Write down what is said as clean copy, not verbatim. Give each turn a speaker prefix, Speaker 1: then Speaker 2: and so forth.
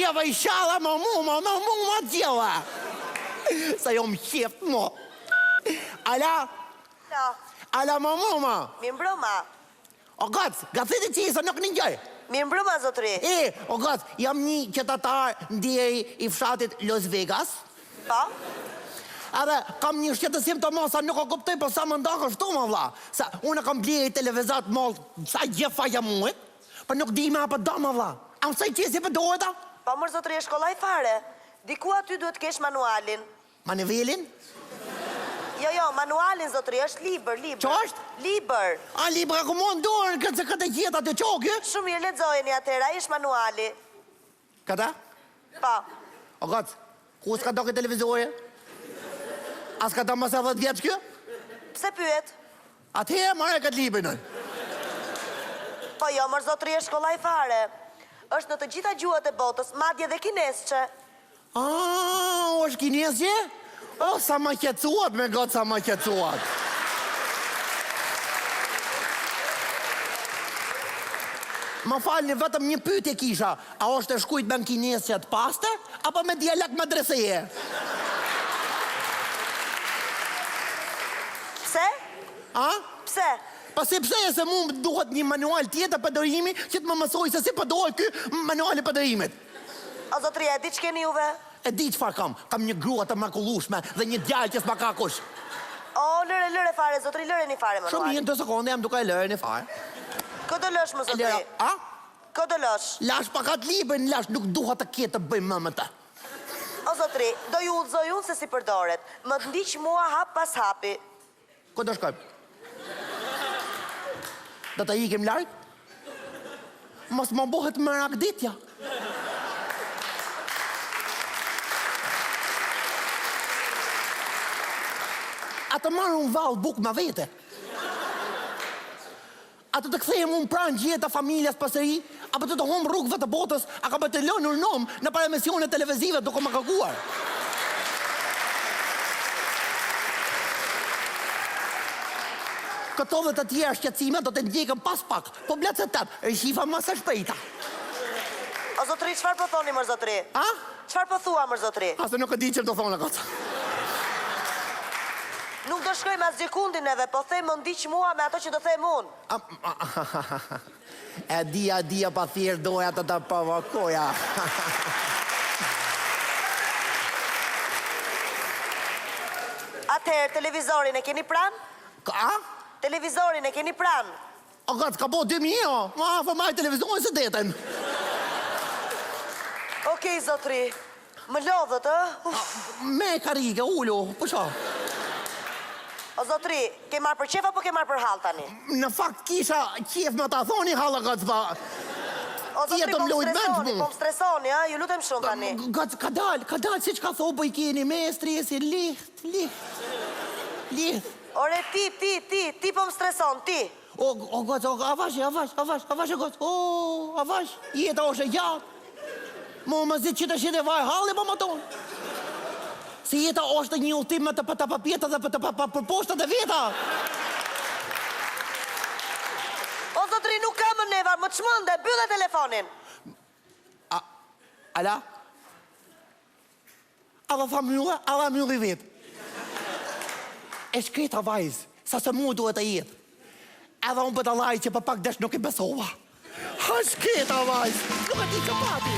Speaker 1: java I shala ma mu djela. Sa jo më qeft mo. Ala? Ala ma mu ma.
Speaker 2: Mirëmbrëma.
Speaker 1: O gacet që isa nuk një gjaj.
Speaker 2: Mirëmbrëma, zotri.
Speaker 1: O jam një qytetar ndjej I fshatit Las Vegas.
Speaker 2: Pa?
Speaker 1: Edhe kam një shqetësim të mos, sa nuk o kuptoj, po sa më ndakë shtu më vla. Sa unë kam blije I televizat mall, sa gjefa jam muet, po nuk di me apë da më vla. A mësaj qesi për dojta?
Speaker 2: Pa mërë zotri e shkollaj fare. Diku aty duhet kesh manualin.
Speaker 1: Manuelin?
Speaker 2: Jo, manualin, zotri, është liber.
Speaker 1: Qa është?
Speaker 2: Liber.
Speaker 1: A libra ku mund dorën këtë këtë gjeta të qokë?
Speaker 2: Shumë mirë, lexojeni atëra, ishtë manuali.
Speaker 1: Këta?
Speaker 2: Pa.
Speaker 1: O ku s'ka do këtë televizore? A s'ka do mëse 10 vjeç kjo?
Speaker 2: Pse pyet?
Speaker 1: Atëhe marrë këtë librin.
Speaker 2: Po jo, mërë zotri e shkollaj fare. Është në të gjitha gjuhët e botës, madje dhe kinesçe.
Speaker 1: Është kinesçe? O, sa ma qetësuat me gotë, sa ma qetësuat. Ma falni, vetëm një pyetje kisha. A është e shkujt me në kinesçe të paste, apo me dialekt madreseje?
Speaker 2: Pse?
Speaker 1: A?
Speaker 2: Pse?
Speaker 1: Pasi pse e se mu duhet një manual tjetër përdorimi që të më mësoj se si përdohet ky manuali përdorimit.
Speaker 2: O zotri, e di që keni juve?
Speaker 1: E di çfarë kam një grua të makullueshme dhe një djalë që s'ma ka kush.
Speaker 2: O, lëre fare, zotri, lëre një fare manuali.
Speaker 1: Shumë një 2 sekonde jam duke e lëre një fare.
Speaker 2: Këtë lësh më zotri?
Speaker 1: A?
Speaker 2: Këtë lësh?
Speaker 1: Lash pakat librin, lash nuk duha të kjetë të bëjmë më të.
Speaker 2: O zotri, do ju udhëzoj unë se si përdoret. Më të ndiq mua hap pas hapi.
Speaker 1: Ku do shkojmë? Do të ikim larg? Mos më bëhet më rakditja. A të marrë unë valë bukë ma vete? A të kthejem unë pranë gjeta familjas pasëri? Apo të humë rrugëve të botës? A ka për të lënë urnom në para emisionet televizive duke më kërkuar? Këto dhe të tjera shqetësime do të ndjekën pas pak, po bletë se tëtë, e shifa ma se shpejta.
Speaker 2: O zotri, qëfar po thoni mërë zotri?
Speaker 1: A?
Speaker 2: Qëfar po thua mërë zotri?
Speaker 1: Asë nuk e di që më të thonë këtë.
Speaker 2: Nuk do shkojmë as gjekundin edhe, po thej më ndiq mua me ato që do thej mun.
Speaker 1: E dia pa thirë doja të provokoja.
Speaker 2: Atëherë, televizorin e keni pranë?
Speaker 1: A?
Speaker 2: Televizorin e keni pranë?
Speaker 1: O gëtë, ka po 2000 jo? Ma, fa maj televizorin se deten.
Speaker 2: Okej, zotri. Më lodhët,
Speaker 1: Me karike, ullu, po qa?
Speaker 2: O zotri, ke marrë për qef apo ke marrë për hall tani?
Speaker 1: Në fakt kisha qef me ta thoni halla gëtë ba.
Speaker 2: O zotri, po më stresoni, ju lutem shumë tani.
Speaker 1: Gëtë, ka dalë, si që ka thonë bëj keni me stresi, liht.
Speaker 2: Ore, ti po më streson, ti.
Speaker 1: O gëtë, avash, gëtë, avash, jeta është e gjatë. Mo më zitë që të shite vaj halli po më tonë. Si jeta është një ultim me të papjeta dhe për poshtat e veta.
Speaker 2: O zotri, nuk kam më neva, më të shmënde, bëllë telefonin.
Speaker 1: Ala? Ala tha mjële, ala mjële I vetë. E shkreta vajzë, sa se mu duhet të jetë. Edhe unë për të lajë që për pak desh nuk I besova. Ha shkreta vajzë, nuk e ti që pati.